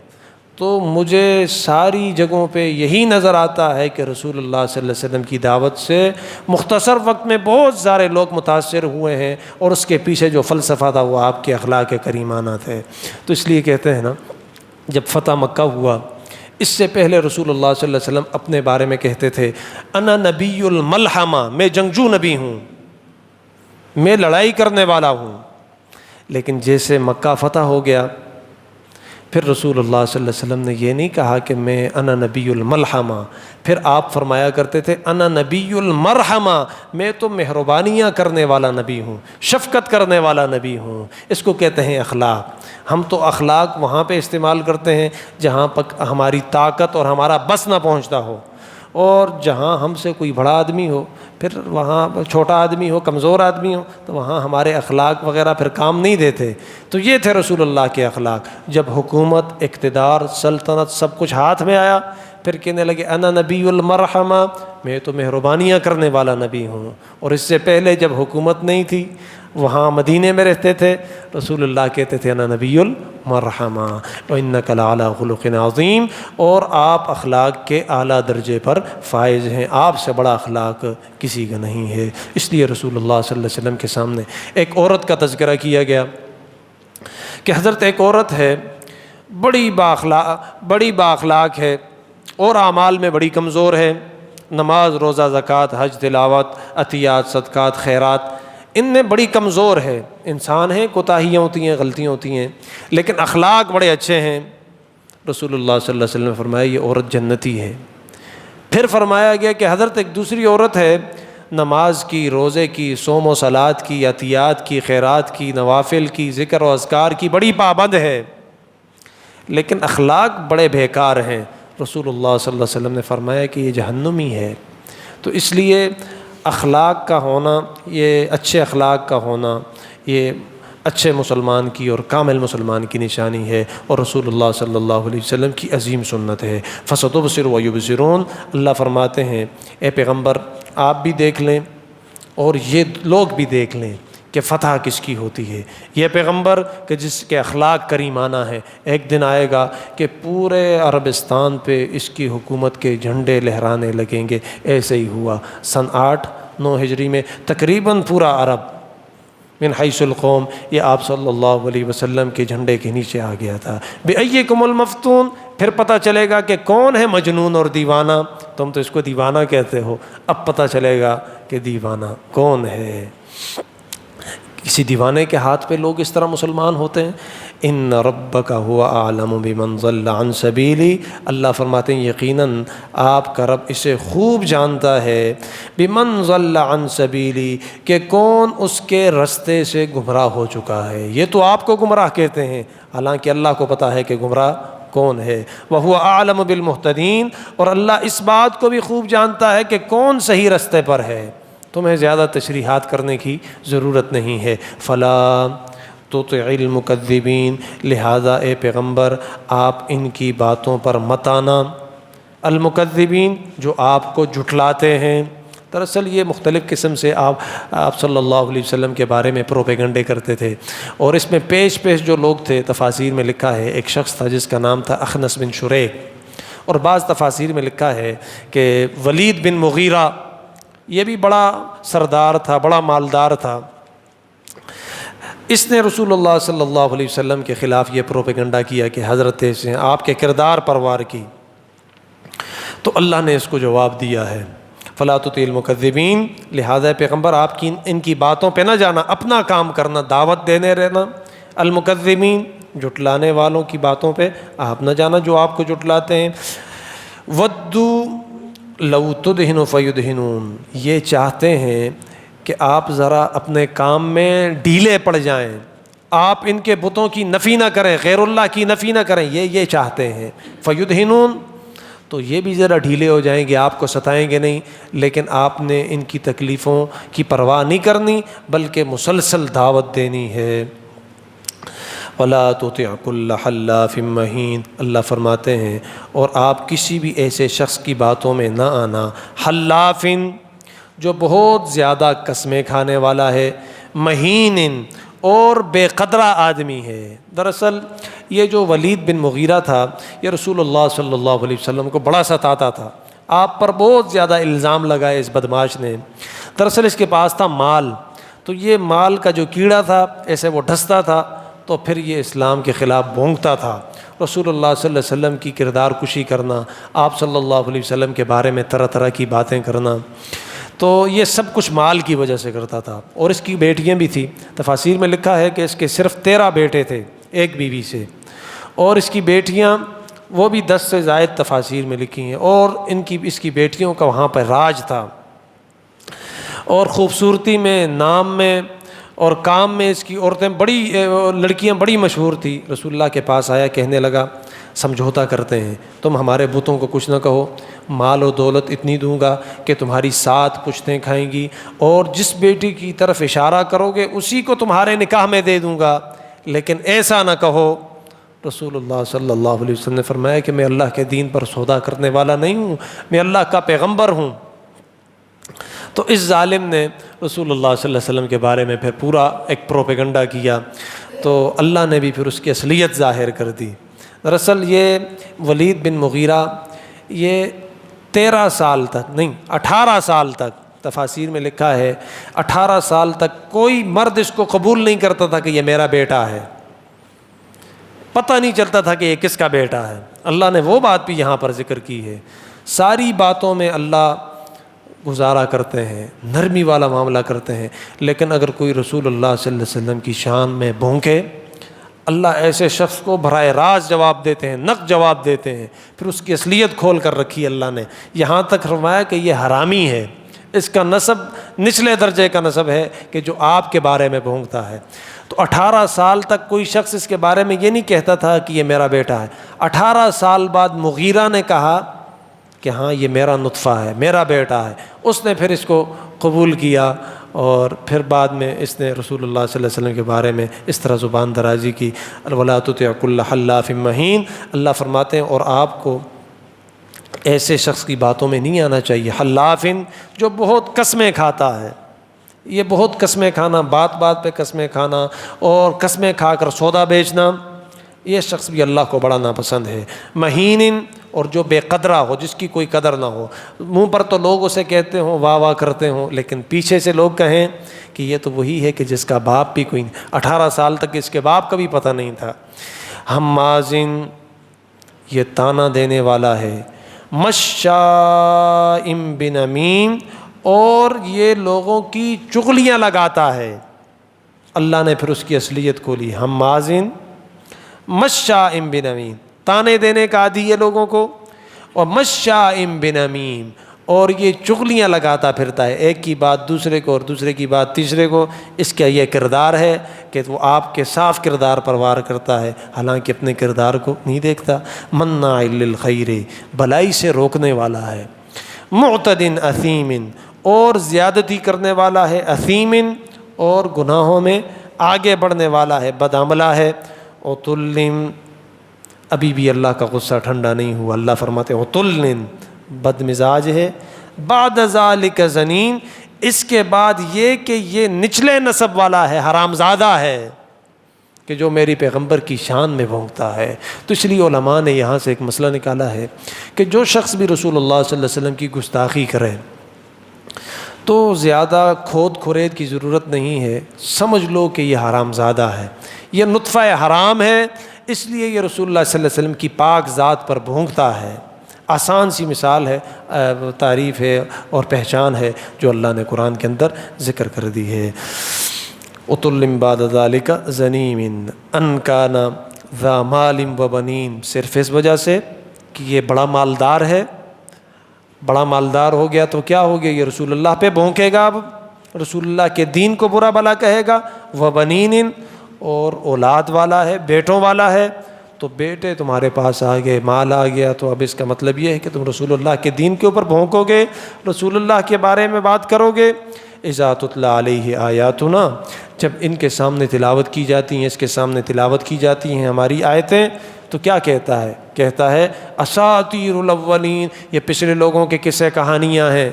تو مجھے ساری جگہوں پہ یہی نظر آتا ہے کہ رسول اللہ صلی اللہ علیہ وسلم کی دعوت سے مختصر وقت میں بہت سارے لوگ متاثر ہوئے ہیں، اور اس کے پیچھے جو فلسفہ تھا وہ آپ کے اخلاق کریمانہ تھے۔ تو اس لیے کہتے ہیں نا، جب فتح مکہ ہوا اس سے پہلے رسول اللہ صلی اللہ علیہ وسلم اپنے بارے میں کہتے تھے انا نبی الملحمہ، میں جنگجو نبی ہوں، میں لڑائی کرنے والا ہوں۔ لیکن جیسے مکہ فتح ہو گیا پھر رسول اللہ صلی اللہ علیہ وسلم نے یہ نہیں کہا کہ میں انا نبی الملحمہ، پھر آپ فرمایا کرتے تھے انا نبی المرحمہ، میں تو مہربانیاں کرنے والا نبی ہوں، شفقت کرنے والا نبی ہوں۔ اس کو کہتے ہیں اخلاق۔ ہم تو اخلاق وہاں پہ استعمال کرتے ہیں جہاں پر ہماری طاقت اور ہمارا بس نہ پہنچتا ہو، اور جہاں ہم سے کوئی بڑا آدمی ہو، پھر وہاں چھوٹا آدمی ہو، کمزور آدمی ہو، تو وہاں ہمارے اخلاق وغیرہ پھر کام نہیں دیتے۔ تو یہ تھے رسول اللہ کے اخلاق۔ جب حکومت، اقتدار، سلطنت سب کچھ ہاتھ میں آیا، پھر کہنے لگے انا نبی المرحمہ، میں تو مہربانیاں کرنے والا نبی ہوں۔ اور اس سے پہلے جب حکومت نہیں تھی، وہاں مدینے میں رہتے تھے، رسول اللہ کہتے تھے انا نبی المرحمہ وانک لعلی خلق عظیم، اور آپ اخلاق کے اعلیٰ درجے پر فائز ہیں، آپ سے بڑا اخلاق کسی کا نہیں ہے۔ اس لیے رسول اللہ صلی اللہ علیہ وسلم کے سامنے ایک عورت کا تذکرہ کیا گیا کہ حضرت ایک عورت ہے، بڑی با اخلاق ہے اور اعمال میں بڑی کمزور ہے، نماز، روزہ، زکوٰۃ، حج، تلاوت، عطیات، صدقات، خیرات، ان میں بڑی کمزور ہے۔ انسان ہے، کوتاہیاں ہوتی ہیں، غلطیاں ہوتی ہیں، لیکن اخلاق بڑے اچھے ہیں۔ رسول اللہ صلی اللہ علیہ وسلم نے فرمایا یہ عورت جنتی ہے۔ پھر فرمایا گیا کہ حضرت ایک دوسری عورت ہے، نماز کی، روزے کی، صوم و صلات کی، عطیات کی، خیرات کی، نوافل کی، ذکر و اذکار کی بڑی پابند ہے، لیکن اخلاق بڑے بیکار ہیں۔ رسول اللہ صلی اللہ علیہ وسلم نے فرمایا کہ یہ جہنمی ہے۔ تو اس لیے اخلاق کا ہونا، یہ اچھے اخلاق کا ہونا، یہ اچھے مسلمان کی اور کامل مسلمان کی نشانی ہے، اور رسول اللہ صلی اللہ علیہ وسلم کی عظیم سنت ہے۔ فَسَتُبْصِرُ وَيُبْصِرُونَ، اللہ فرماتے ہیں اے پیغمبر آپ بھی دیکھ لیں اور یہ لوگ بھی دیکھ لیں کہ فتح کس کی ہوتی ہے۔ یہ پیغمبر کہ جس کے اخلاق کریمانہ ہیں، ایک دن آئے گا کہ پورے عربستان پہ اس کی حکومت کے جھنڈے لہرانے لگیں گے۔ ایسے ہی ہوا سن 8-9 ہجری میں تقریباً پورا عرب من حیث القوم یہ آپ صلی اللہ علیہ وسلم کے جھنڈے کے نیچے آ گیا تھا۔ بِأَيِّكُمُ الْمَفْتُونَ، پھر پتہ چلے گا کہ کون ہے مجنون اور دیوانہ۔ تم تو اس کو دیوانہ کہتے ہو، اب پتہ چلے گا کہ دیوانہ کون ہے۔ کسی دیوانے کے ہاتھ پہ لوگ اس طرح مسلمان ہوتے ہیں۔ ان ربک هو اعلم بمن ضل عن سبیلی، اللہ فرماتے ہیں یقیناً آپ کا رب اسے خوب جانتا ہے، بمن ضل عن سبیلی، کہ کون اس کے رستے سے گمراہ ہو چکا ہے۔ یہ تو آپ کو گمراہ کہتے ہیں، حالانکہ اللہ کو پتہ ہے کہ گمراہ کون ہے۔ وَهُوَ أَعْلَمُ بِالْمُهْتَدِينَ، اور اللہ اس بات کو بھی خوب جانتا ہے کہ کون صحیح رستے پر ہے۔ تمہیں زیادہ تشریحات کرنے کی ضرورت نہیں ہے۔ فَلَا تُطِعِ الْمُكَذِّبِينَ، لہذا اے پیغمبر آپ ان کی باتوں پر مت آنا۔ المکذبین، جو آپ کو جھٹلاتے ہیں۔ دراصل یہ مختلف قسم سے آپ صلی اللہ علیہ وسلم کے بارے میں پروپیگنڈے کرتے تھے، اور اس میں پیش جو لوگ تھے، تفاسیر میں لکھا ہے ایک شخص تھا جس کا نام تھا اخنس بن شریک، اور بعض تفاسیر میں لکھا ہے کہ ولید بن مغیرہ، یہ بھی بڑا سردار تھا، بڑا مالدار تھا۔ اس نے رسول اللہ صلی اللہ علیہ وسلم کے خلاف یہ پروپیگنڈا کیا کہ حضرت سے آپ کے کردار پر وار کی، تو اللہ نے اس کو جواب دیا ہے فَلَا تُطِعِ الْمُكَذِّبِينَ، لہذا پیغمبر آپ کی ان کی باتوں پہ نہ جانا، اپنا کام کرنا، دعوت دینے رہنا۔ المکذبین، جھٹلانے والوں کی باتوں پہ آپ نہ جانا جو آپ کو جھٹلاتے ہیں۔ وَدُّوا لَوْ تُدْهِنُ فَيُدْهِنُونَ، یہ چاہتے ہیں کہ آپ ذرا اپنے کام میں ڈھیلے پڑ جائیں، آپ ان کے بتوں کی نفی نہ کریں، غیر اللہ کی نفی نہ کریں، یہ چاہتے ہیں۔ فَيُدْهِنُونَ، تو یہ بھی ذرا ڈھیلے ہو جائیں گے، آپ کو ستائیں گے نہیں، لیکن آپ نے ان کی تکلیفوں کی پرواہ نہیں کرنی بلکہ مسلسل دعوت دینی ہے۔ وَلَا تُطِعْ كُلَّ حَلَّافٍ مَّهِينٍ، اللہ فرماتے ہیں اور آپ کسی بھی ایسے شخص کی باتوں میں نہ آنا، حلافن، جو بہت زیادہ قسمیں کھانے والا ہے، مہین، اور بے قدرہ آدمی ہے۔ دراصل یہ جو ولید بن مغیرہ تھا، یہ رسول اللہ صلی اللہ علیہ وسلم کو بڑا ستاتا تھا، آپ پر بہت زیادہ الزام لگائے اس بدماش نے۔ دراصل اس کے پاس تھا مال، تو یہ مال کا جو کیڑا تھا ایسے وہ ڈھستا تھا، تو پھر یہ اسلام کے خلاف بھونکتا تھا۔ رسول اللہ صلی اللہ علیہ وسلم کی کردار کشی کرنا، آپ صلی اللہ علیہ وسلم کے بارے میں طرح طرح کی باتیں کرنا۔ تو یہ سب کچھ مال کی وجہ سے کرتا تھا، اور اس کی بیٹیاں بھی تھیں۔ تفاسیر میں لکھا ہے کہ اس کے صرف 13 بیٹے تھے ایک بیوی سے، اور اس کی بیٹیاں وہ بھی 10 سے زائد تفاسیر میں لکھی ہیں، اور اس کی بیٹیوں کا وہاں پر راج تھا، اور خوبصورتی میں، نام میں اور کام میں اس کی عورتیں لڑکیاں بڑی مشہور تھی۔ رسول اللہ کے پاس آیا، کہنے لگا سمجھوتا کرتے ہیں، تم ہمارے بتوں کو کچھ نہ کہو، مال و دولت اتنی دوں گا کہ تمہاری 7 پشتیں کھائیں گی، اور جس بیٹی کی طرف اشارہ کرو گے اسی کو تمہارے نکاح میں دے دوں گا، لیکن ایسا نہ کہو۔ رسول اللہ صلی اللہ علیہ وسلم نے فرمایا کہ میں اللہ کے دین پر سودا کرنے والا نہیں ہوں، میں اللہ کا پیغمبر ہوں۔ تو اس ظالم نے رسول اللہ صلی اللہ علیہ وسلم کے بارے میں پھر پورا ایک پروپیگنڈا کیا، تو اللہ نے بھی پھر اس کی اصلیت ظاہر کر دی۔ دراصل یہ ولید بن مغیرہ یہ 13 سال تک نہیں 18 سال تک، تفاسیر میں لکھا ہے 18 سال تک کوئی مرد اس کو قبول نہیں کرتا تھا کہ یہ میرا بیٹا ہے، پتہ نہیں چلتا تھا کہ یہ کس کا بیٹا ہے۔ اللہ نے وہ بات بھی یہاں پر ذکر کی ہے۔ ساری باتوں میں اللہ گزارا کرتے ہیں، نرمی والا معاملہ کرتے ہیں، لیکن اگر کوئی رسول اللہ صلی اللہ علیہ وسلم کی شان میں بھونکے، اللہ ایسے شخص کو براہ راست جواب دیتے ہیں، نقد جواب دیتے ہیں۔ پھر اس کی اصلیت کھول کر رکھی اللہ نے، یہاں تک فرمایا کہ یہ حرامی ہے، اس کا نسب نچلے درجے کا نسب ہے کہ جو آپ کے بارے میں بھونکتا ہے۔ تو 18 سال تک کوئی شخص اس کے بارے میں یہ نہیں کہتا تھا کہ یہ میرا بیٹا ہے۔ 18 سال بعد مغیرہ نے کہا کہ ہاں یہ میرا نطفہ ہے، میرا بیٹا ہے، اس نے پھر اس کو قبول کیا، اور پھر بعد میں اس نے رسول اللہ صلی اللہ علیہ وسلم کے بارے میں اس طرح زبان درازی کی۔ وَلَا تُطِعْ كُلَّ حَلَّافٍ مَّهِينٍ، اللہ فرماتے ہیں اور آپ کو ایسے شخص کی باتوں میں نہیں آنا چاہیے، حلافن جو بہت قسمیں کھاتا ہے۔ یہ بہت قسمیں کھانا، بات بات پہ قسمیں کھانا اور قسمیں کھا کر سودا بیچنا، یہ شخص بھی اللہ کو بڑا ناپسند ہے۔ مہین، اور جو بے قدرہ ہو، جس کی کوئی قدر نہ ہو، منہ پر تو لوگ اسے کہتے ہوں، واہ واہ کرتے ہوں، لیکن پیچھے سے لوگ کہیں کہ یہ تو وہی ہے کہ جس کا باپ بھی کوئی نہیں، 18 سال تک اس کے باپ کا بھی پتہ نہیں تھا۔ حمازن، یہ تانا دینے والا ہے، مشاء بنمیم، اور یہ لوگوں کی چغلیاں لگاتا ہے۔ اللہ نے پھر اس کی اصلیت کھولی، حمازن مشاء بنمیم، تانے دینے کا عادی ہے لوگوں کو، اور مشاء بنمیم، اور یہ چغلیاں لگاتا پھرتا ہے، ایک کی بات دوسرے کو اور دوسرے کی بات تیسرے کو۔ اس کا یہ کردار ہے کہ وہ آپ کے صاف کردار پر وار کرتا ہے، حالانکہ اپنے کردار کو نہیں دیکھتا۔ مناع للخیر، بلائی سے روکنے والا ہے۔ معتد اثیم، اور زیادتی کرنے والا ہے، اثیم، اور گناہوں میں آگے بڑھنے والا ہے، بدعملہ ہے۔ عتل، ابھی بھی اللہ کا غصہ ٹھنڈا نہیں ہوا، اللہ فرماتے ہیں عتل، بد مزاج ہے۔ بعد ذالک زنین، اس کے بعد یہ کہ یہ نچلے نسب والا ہے، حرامزادہ ہے، کہ جو میری پیغمبر کی شان میں بھونکتا ہے۔ تو اس لیے علماء نے یہاں سے ایک مسئلہ نکالا ہے کہ جو شخص بھی رسول اللہ صلی اللہ علیہ وسلم کی گستاخی کرے تو زیادہ کھود کھرید کی ضرورت نہیں ہے، سمجھ لو کہ یہ حرام زادہ ہے، یہ نطفہ حرام ہے، اس لیے یہ رسول اللہ صلی اللہ علیہ وسلم کی پاک ذات پر بھونکتا ہے۔ آسان سی مثال ہے، تعریف ہے اور پہچان ہے جو اللہ نے قرآن کے اندر ذکر کر دی ہے۔ عتل بعد ذالک زنیم ان کان ذا مال و بنین، صرف اس وجہ سے کہ یہ بڑا مالدار ہے، بڑا مالدار ہو گیا تو کیا ہو گیا، یہ رسول اللہ پہ بھونکے گا، اب رسول اللہ کے دین کو برا بھلا کہے گا۔ وبنین، اور اولاد والا ہے، بیٹوں والا ہے، تو بیٹے تمہارے پاس آ گئے، مال آ گیا، تو اب اس کا مطلب یہ ہے کہ تم رسول اللہ کے دین کے اوپر بھونکو گے، رسول اللہ کے بارے میں بات کرو گے۔ اذا تتلی علیہ آیاتنا، جب ان کے سامنے تلاوت کی جاتی ہیں، اس کے سامنے تلاوت کی جاتی ہیں ہماری آیتیں، تو کیا کہتا ہے؟ کہتا ہے اساطیر الاولین، یہ پچھلے لوگوں کے قصے کہانیاں ہیں،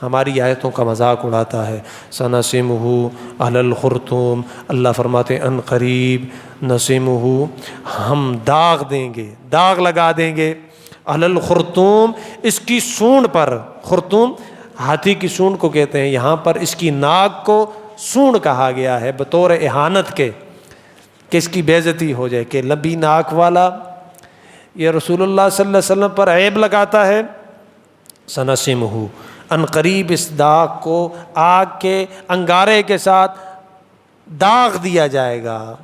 ہماری آیتوں کا مذاق اڑاتا ہے۔ سنسمہ علی الخرطوم، اللہ فرماتے ہیں ان قریب نسمہ، ہم داغ دیں گے، داغ لگا دیں گے، علی الخرطوم، اس کی سونڈ پر۔ خرطوم ہاتھی کی سونڈ کو کہتے ہیں، یہاں پر اس کی ناک کو سونڈ کہا گیا ہے بطور اہانت کے، کہ اس کی بے عزتی ہو جائے، کہ لمبی ناک والا یہ رسول اللہ صلی اللہ علیہ وسلم پر عیب لگاتا ہے۔ سنسمہ ان قریب اس داغ کو آگ کے انگارے کے ساتھ داغ دیا جائے گا،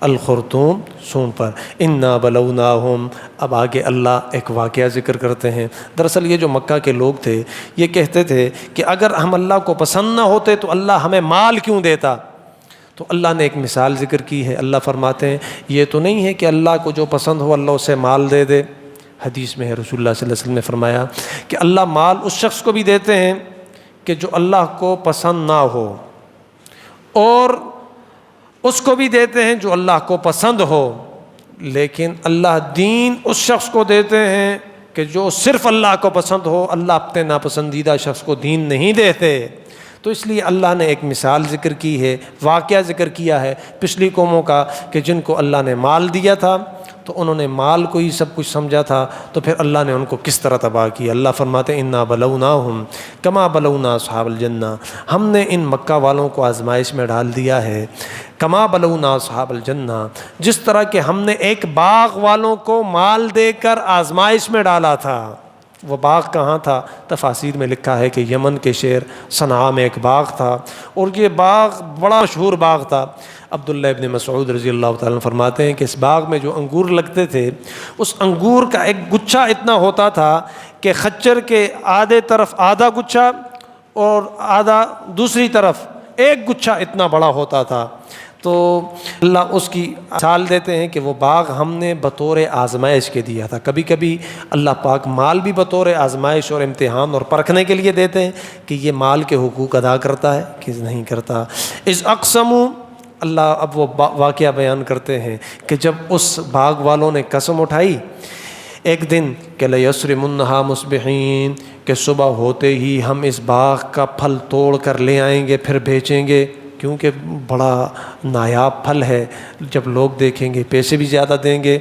الخرطوم سون پر۔ انا بلوناہم، اب آگے اللہ ایک واقعہ ذکر کرتے ہیں۔ دراصل یہ جو مکہ کے لوگ تھے یہ کہتے تھے کہ اگر ہم اللہ کو پسند نہ ہوتے تو اللہ ہمیں مال کیوں دیتا؟ تو اللہ نے ایک مثال ذکر کی ہے۔ اللہ فرماتے ہیں یہ تو نہیں ہے کہ اللہ کو جو پسند ہو اللہ اسے مال دے دے۔ حدیث میں ہے رسول اللہ صلی اللہ علیہ وسلم نے فرمایا کہ اللہ مال اس شخص کو بھی دیتے ہیں کہ جو اللہ کو پسند نہ ہو، اور اس کو بھی دیتے ہیں جو اللہ کو پسند ہو، لیکن اللہ دین اس شخص کو دیتے ہیں کہ جو صرف اللہ کو پسند ہو، اللہ اپنے ناپسندیدہ شخص کو دین نہیں دیتے۔ تو اس لیے اللہ نے ایک مثال ذکر کی ہے، واقعہ ذکر کیا ہے پچھلی قوموں کا کہ جن کو اللہ نے مال دیا تھا تو انہوں نے مال کو ہی سب کچھ سمجھا تھا، تو پھر اللہ نے ان کو کس طرح تباہ کیا۔ اللہ فرماتے ہیں انا بلوناہم کما بلونا اصحاب الجنہ، ہم نے ان مکہ والوں کو آزمائش میں ڈال دیا ہے، کما بلونا اصحاب الجنہ، جس طرح کہ ہم نے ایک باغ والوں کو مال دے کر آزمائش میں ڈالا تھا۔ وہ باغ کہاں تھا؟ تفاسیر میں لکھا ہے کہ یمن کے شہر صنعاء میں ایک باغ تھا، اور یہ باغ بڑا مشہور باغ تھا۔ عبداللہ ابن مسعود رضی اللہ تعالیٰ عنہ فرماتے ہیں کہ اس باغ میں جو انگور لگتے تھے اس انگور کا ایک گچھا اتنا ہوتا تھا کہ خچر کے آدھے طرف آدھا گچھا اور آدھا دوسری طرف ایک گچھا اتنا بڑا ہوتا تھا۔ تو اللہ اس کی مثال دیتے ہیں کہ وہ باغ ہم نے بطور آزمائش کے دیا تھا۔ کبھی کبھی اللہ پاک مال بھی بطور آزمائش اور امتحان اور پرکھنے کے لیے دیتے ہیں کہ یہ مال کے حقوق ادا کرتا ہے کہ نہیں کرتا۔ اذ اقسموا، اللہ اب وہ واقعہ بیان کرتے ہیں کہ جب اس باغ والوں نے قسم اٹھائی ایک دن کہ لیسرمنھا مصبحین، کہ صبح ہوتے ہی ہم اس باغ کا پھل توڑ کر لے آئیں گے پھر بیچیں گے، کیونکہ بڑا نایاب پھل ہے، جب لوگ دیکھیں گے پیسے بھی زیادہ دیں گے۔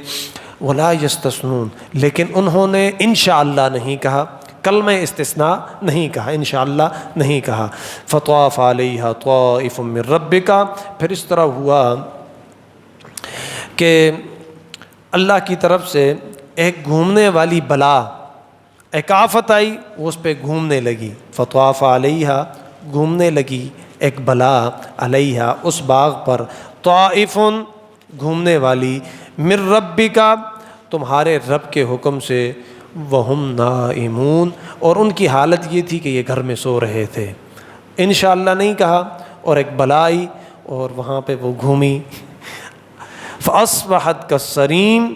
ولا یستثنون، لیکن انہوں نے انشاءاللہ نہیں کہا، کلمہ استثناء نہیں کہا، انشاءاللہ نہیں کہا۔ فطاف علیہا طائف من ربک، پھر اس طرح ہوا کہ اللہ کی طرف سے ایک گھومنے والی بلا، ایک آفت آئی، وہ اس پہ گھومنے لگی۔ فطاف علیہا، گھومنے لگی ایک بلا، علیہا اس باغ پر، طائف گھومنے والی، من ربک تمہارے رب کے حکم سے، وہم نائمون اور ان کی حالت یہ تھی کہ یہ گھر میں سو رہے تھے۔ انشاءاللہ نہیں کہا، اور ایک بلا آئی اور وہاں پہ وہ گھومی۔ فاصبحت کالصریم،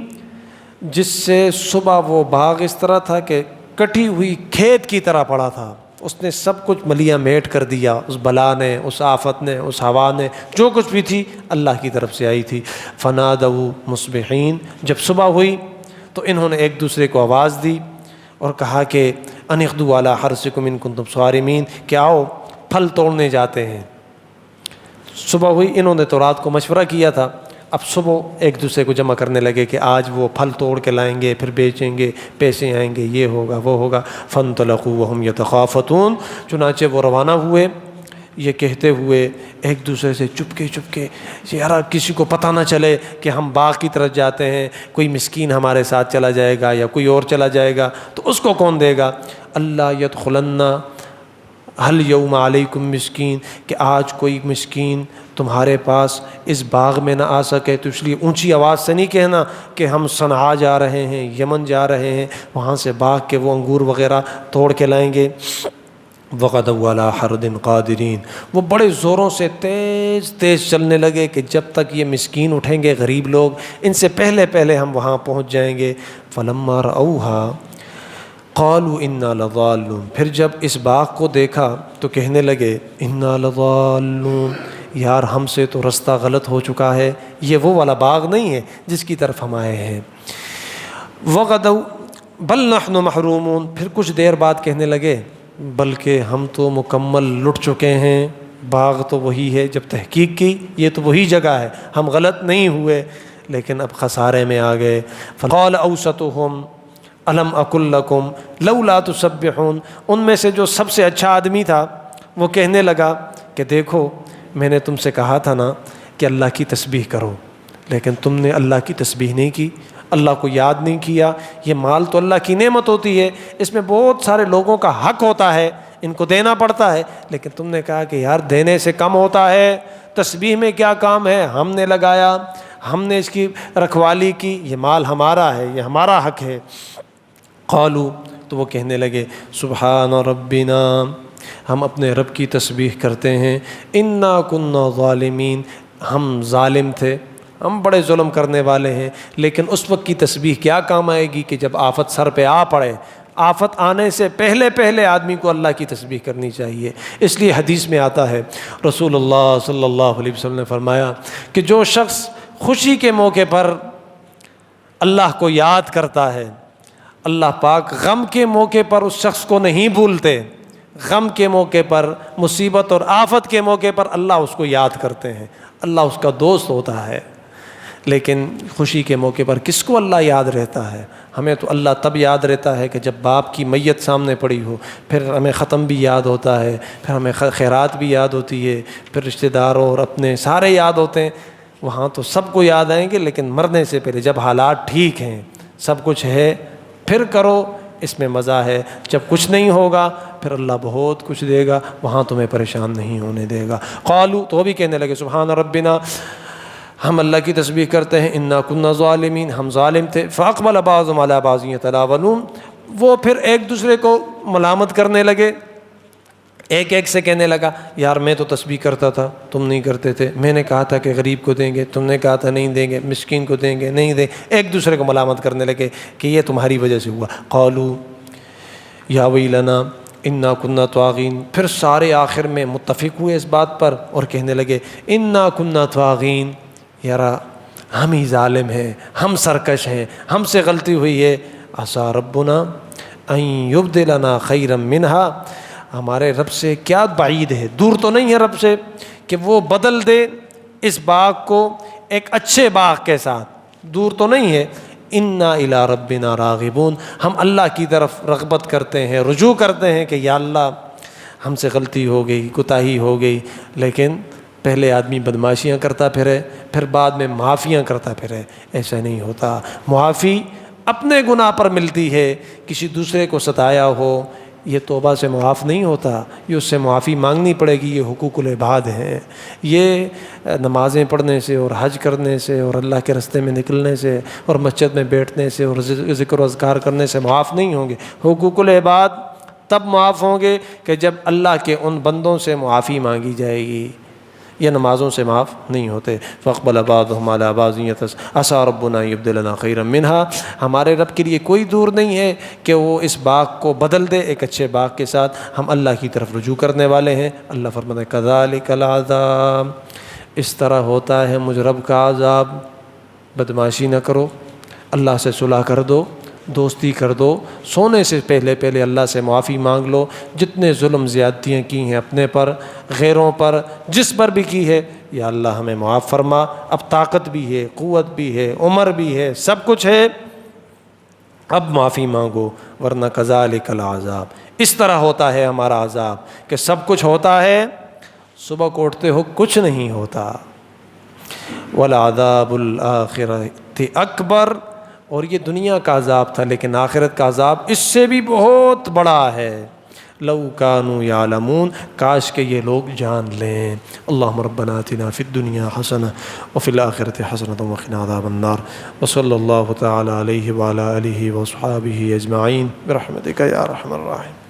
جس سے صبح وہ باغ اس طرح تھا کہ کٹی ہوئی کھیت کی طرح پڑا تھا، اس نے سب کچھ ملیاں میٹ کر دیا، اس بلا نے، اس آفت نے، اس ہوا نے، جو کچھ بھی تھی اللہ کی طرف سے آئی تھی۔ فنادوا مصبحین، جب صبح ہوئی تو انہوں نے ایک دوسرے کو آواز دی اور کہا کہ ان اغدوا علی حرثکم ان کنتم صارمین، کہ آؤ پھل توڑنے جاتے ہیں۔ صبح ہوئی، انہوں نے تو رات کو مشورہ کیا تھا، اب صبح ایک دوسرے کو جمع کرنے لگے کہ آج وہ پھل توڑ کے لائیں گے، پھر بیچیں گے، پیسے آئیں گے، یہ ہوگا وہ ہوگا۔ فانطلقوا وهم يتخافتون، چنانچہ وہ روانہ ہوئے یہ کہتے ہوئے ایک دوسرے سے چپکے چپکے، یار کسی کو پتہ نہ چلے کہ ہم باغ کی طرف جاتے ہیں، کوئی مسکین ہمارے ساتھ چلا جائے گا یا کوئی اور چلا جائے گا تو اس کو کون دے گا۔ اللہ یدخلن حل یوم علیکم مسکین، کہ آج کوئی مسکین تمہارے پاس اس باغ میں نہ آ سکے، تو اس لیے اونچی آواز سے نہیں کہنا کہ ہم صنعاء جا رہے ہیں، یمن جا رہے ہیں، وہاں سے باغ کے وہ انگور وغیرہ توڑ کے لائیں گے۔ وغدوا علی حرد قادرین، وہ بڑے زوروں سے تیز تیز چلنے لگے کہ جب تک یہ مسکین اٹھیں گے، غریب لوگ، ان سے پہلے پہلے ہم وہاں پہنچ جائیں گے۔ فلما رأوها قالوا انا لضالون، پھر جب اس باغ کو دیکھا تو کہنے لگے انا لضالون، یار ہم سے تو رستہ غلط ہو چکا ہے، یہ وہ والا باغ نہیں ہے جس کی طرف ہم آئے ہیں۔ وغدوا بل نحن محرومون، پھر کچھ دیر بعد کہنے لگے بلکہ ہم تو مکمل لٹ چکے ہیں، باغ تو وہی ہے، جب تحقیق کی یہ تو وہی جگہ ہے، ہم غلط نہیں ہوئے لیکن اب خسارے میں آ گئے۔ فقال اوسطهم الم اقل لکم لولا تسبحون، ان میں سے جو سب سے اچھا آدمی تھا وہ کہنے لگا کہ دیکھو میں نے تم سے کہا تھا نا کہ اللہ کی تسبیح کرو، لیکن تم نے اللہ کی تسبیح نہیں کی، اللہ کو یاد نہیں کیا۔ یہ مال تو اللہ کی نعمت ہوتی ہے، اس میں بہت سارے لوگوں کا حق ہوتا ہے، ان کو دینا پڑتا ہے، لیکن تم نے کہا کہ یار دینے سے کم ہوتا ہے، تسبیح میں کیا کام ہے، ہم نے لگایا، ہم نے اس کی رکھوالی کی، یہ مال ہمارا ہے، یہ ہمارا حق ہے۔ قالوا، تو وہ کہنے لگے سبحان ربنا، ہم اپنے رب کی تسبیح کرتے ہیں، انا کنا ظالمین، ہم ظالم تھے، ہم بڑے ظلم کرنے والے ہیں۔ لیکن اس وقت کی تسبیح کیا کام آئے گی کہ جب آفت سر پہ آ پڑے، آفت آنے سے پہلے آدمی کو اللہ کی تسبیح کرنی چاہیے۔ اس لیے حدیث میں آتا ہے، رسول اللہ صلی اللہ علیہ وسلم نے فرمایا کہ جو شخص خوشی کے موقع پر اللہ کو یاد کرتا ہے، اللہ پاک غم کے موقع پر اس شخص کو نہیں بھولتے، غم کے موقع پر، مصیبت اور آفت کے موقع پر اللہ اس کو یاد کرتے ہیں، اللہ اس کا دوست ہوتا ہے۔ لیکن خوشی کے موقع پر کس کو اللہ یاد رہتا ہے؟ ہمیں تو اللہ تب یاد رہتا ہے کہ جب باپ کی میت سامنے پڑی ہو، پھر ہمیں ختم بھی یاد ہوتا ہے، پھر ہمیں خیرات بھی یاد ہوتی ہے، پھر رشتہ داروں اور اپنے سارے یاد ہوتے ہیں۔ وہاں تو سب کو یاد آئیں گے، لیکن مرنے سے پہلے جب حالات ٹھیک ہیں، سب کچھ ہے، پھر کرو، اس میں مزہ ہے۔ جب کچھ نہیں ہوگا پھر اللہ بہت کچھ دے گا، وہاں تمہیں پریشان نہیں ہونے دے گا۔ قالوا، تو وہ بھی کہنے لگے سبحان ربنا، ہم اللہ کی تسبیح کرتے ہیں، انا کنا ظالمین، ہم ظالم تھے۔ فاقبل بعضهم علی بعض یتلاونون، وہ پھر ایک دوسرے کو ملامت کرنے لگے، ایک سے کہنے لگا یار میں تو تسبیح کرتا تھا، تم نہیں کرتے تھے، میں نے کہا تھا کہ غریب کو دیں گے، تم نے کہا تھا نہیں دیں گے، مسکین کو دیں گے، نہیں دیں، ایک دوسرے کو ملامت کرنے لگے کہ یہ تمہاری وجہ سے ہوا۔ قالوا یا ویلنا انا کنا طاغین، پھر سارے آخر میں متفق ہوئے اس بات پر اور کہنے لگے انا کنا طاغین، یار ہم ہی ظالم ہیں، ہم سرکش ہیں، ہم سے غلطی ہوئی ہے۔ عسیٰ ربنا ان یبدلنا خیرا منہا، ہمارے رب سے کیا بعید ہے، دور تو نہیں ہے رب سے کہ وہ بدل دے اس باغ کو ایک اچھے باغ کے ساتھ، دور تو نہیں ہے۔ انا الی ربنا راغبون، ہم اللہ کی طرف رغبت کرتے ہیں، رجوع کرتے ہیں کہ یا اللہ ہم سے غلطی ہو گئی، کوتاہی ہو گئی۔ لیکن پہلے آدمی بدماشیاں کرتا پھرے، پھر بعد میں معافیاں کرتا پھرے، ایسا نہیں ہوتا۔ معافی اپنے گناہ پر ملتی ہے، کسی دوسرے کو ستایا ہو یہ توبہ سے معاف نہیں ہوتا، یہ اس سے معافی مانگنی پڑے گی، یہ حقوق العباد ہیں۔ یہ نمازیں پڑھنے سے اور حج کرنے سے اور اللہ کے راستے میں نکلنے سے اور مسجد میں بیٹھنے سے اور ذکر و اذکار کرنے سے معاف نہیں ہوں گے۔ حقوق العباد تب معاف ہوں گے کہ جب اللہ کے ان بندوں سے معافی مانگی جائے گی، یہ نمازوں سے معاف نہیں ہوتے۔ فاقبل بعضهم علی بعض عسیٰ ربنا یبدلنا خیرا منہا، ہمارے رب کے لیے کوئی دور نہیں ہے کہ وہ اس باغ کو بدل دے ایک اچھے باغ کے ساتھ، ہم اللہ کی طرف رجوع کرنے والے ہیں۔ اللہ فرماتا ہے کذالک العذاب، اس طرح ہوتا ہے مجھ رب کا عذاب۔ بدماشی نہ کرو، اللہ سے صلح کر دو، دوستی کر دو، سونے سے پہلے اللہ سے معافی مانگ لو۔ جتنے ظلم زیادتیاں کی ہیں اپنے پر، غیروں پر، جس پر بھی کی ہے، یا اللہ ہمیں معاف فرما۔ اب طاقت بھی ہے، قوت بھی ہے، عمر بھی ہے، سب کچھ ہے، اب معافی مانگو، ورنہ کذالک العذاب، اس طرح ہوتا ہے ہمارا عذاب کہ سب کچھ ہوتا ہے، صبح کو اٹھتے ہو کچھ نہیں ہوتا۔ والعذاب الآخرۃ اکبر، اور یہ دنیا کا عذاب تھا، لیکن آخرت کا عذاب اس سے بھی بہت بڑا ہے۔ لو کانوا یعلمون، کاش کہ یہ لوگ جان لیں۔ اللہم ربنا آتنا فی الدنیا حسنہ وفی الآخرۃ حسنۃ وقنا عذاب النار، وصلی اللہ تعالی علیہ وعلی آلہ وصحبہ اجمعین برحمتک یا ارحم الراحمین۔